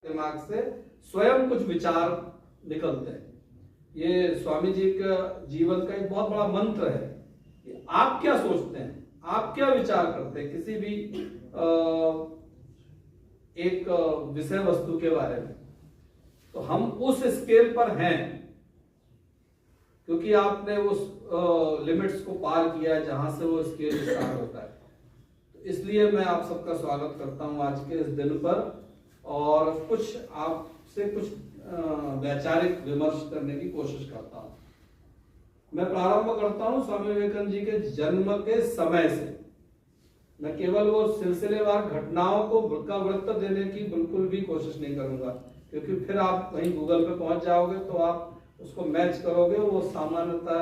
दिमाग से स्वयं कुछ विचार निकलते हैं। ये स्वामी जी का जीवन का एक बहुत बड़ा मंत्र है कि आप क्या सोचते हैं, आप क्या विचार करते हैं किसी भी एक विषय वस्तु के बारे में, तो हम उस स्केल पर हैं क्योंकि आपने उस लिमिट्स को पार किया है जहां से वो स्केल स्टार्ट होता है। तो इसलिए मैं आप सबका स्वागत करता हूं आज के इस दिन पर और कुछ आपसे कुछ वैचारिक विमर्श करने की कोशिश करता हूं। मैं प्रारंभ करता हूं स्वामी विवेकानंद जी के जन्म के समय से। मैं केवल वो सिलसिलेवार घटनाओं को का वृत्त देने की बिल्कुल भी कोशिश नहीं करूंगा, क्योंकि फिर आप वहीं गूगल पे पहुंच जाओगे तो आप उसको मैच करोगे, वो सामान्यतः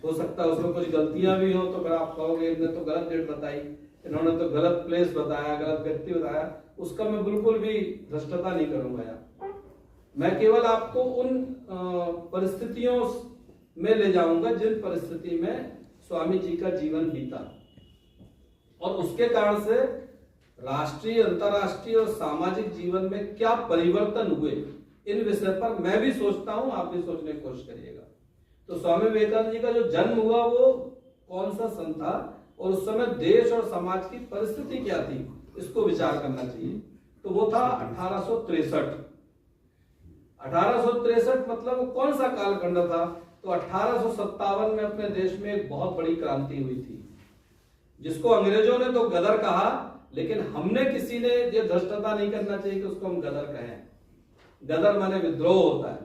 हो सकता है उसमें कुछ गलतियां भी हो, तो फिर आप कहोगे इन्होंने तो गलत डेट बताई, इन्होंने तो गलत प्लेस बताया, गलत व्यक्ति बताया। उसका मैं बिल्कुल भी धृष्टता नहीं करूंगा यहाँ। मैं केवल आपको उन परिस्थितियों में ले जाऊंगा जिन परिस्थिति में स्वामी जी का जीवन बीता और उसके कारण से राष्ट्रीय, अंतरराष्ट्रीय और सामाजिक जीवन में क्या परिवर्तन हुए, इन विषय पर मैं भी सोचता हूं, आप भी सोचने की कोशिश करिएगा। तो स्वामी विवेकानंद जी का जो जन्म हुआ वो कौन सा सन था और उस समय देश और समाज की परिस्थिति क्या थी, इसको विचार करना चाहिए। तो वो था 1863। 1863 मतलब वो कौन सा कालखंड था? तो 1857 में अपने देश में एक बहुत बड़ी क्रांति हुई थी, जिसको अंग्रेजों ने तो गदर कहा, लेकिन हमने किसी ने ये धृष्टता नहीं करना चाहिए कि उसको हम गदर कहें। गदर माने विद्रोह होता है,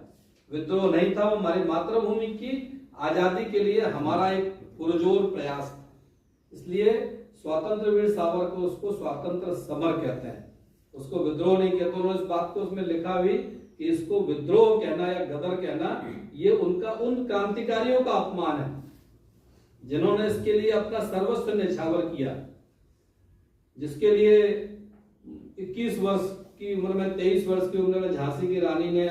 विद्रोह नहीं था, वो हमारी मातृभूमि की आजादी के लिए हमारा एक पुरजोर प्रयास था। इसलिए स्वतंत्र वीर सावरकर को उसको स्वातंत्र समर कहते हैं, उसको विद्रोह नहीं कहते। उन्होंने इस बात को उसमें लिखा भी कि इसको विद्रोह कहना या गदर कहना ये उनका उन क्रांतिकारियों का अपमान है जिन्होंने इसके लिए अपना सर्वस्व न्यौछावर किया, जिसके लिए 21 वर्ष की उम्र में, 23 वर्ष की उम्र में झांसी की रानी ने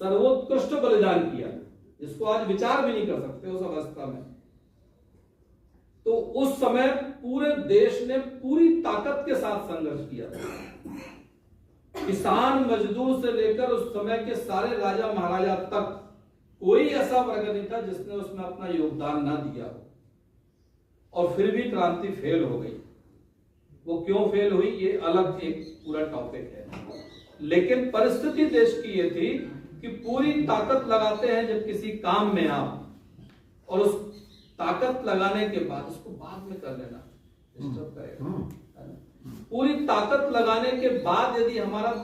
सर्वोत्कृष्ट बलिदान किया, जिसको आज विचार भी नहीं कर सकते उस अवस्था में। तो उस समय पूरे देश ने पूरी ताकत के साथ संघर्ष किया। किसान मजदूर से लेकर उस समय के सारे राजा महाराजा तक कोई ऐसा वर्ग नहीं था जिसने उसमें अपना योगदान ना दिया हो, और फिर भी क्रांति फेल हो गई। वो क्यों फेल हुई ये अलग एक पूरा टॉपिक है, लेकिन परिस्थिति देश की ये थी कि पूरी ताकत लगाते हैं जब किसी काम में आप, और उस ताकत लगाने के बाद उसको बाद में कर लेना डिस्टर्ब करेगा। पूरी ताकत लगाने के बाद यदि हमारा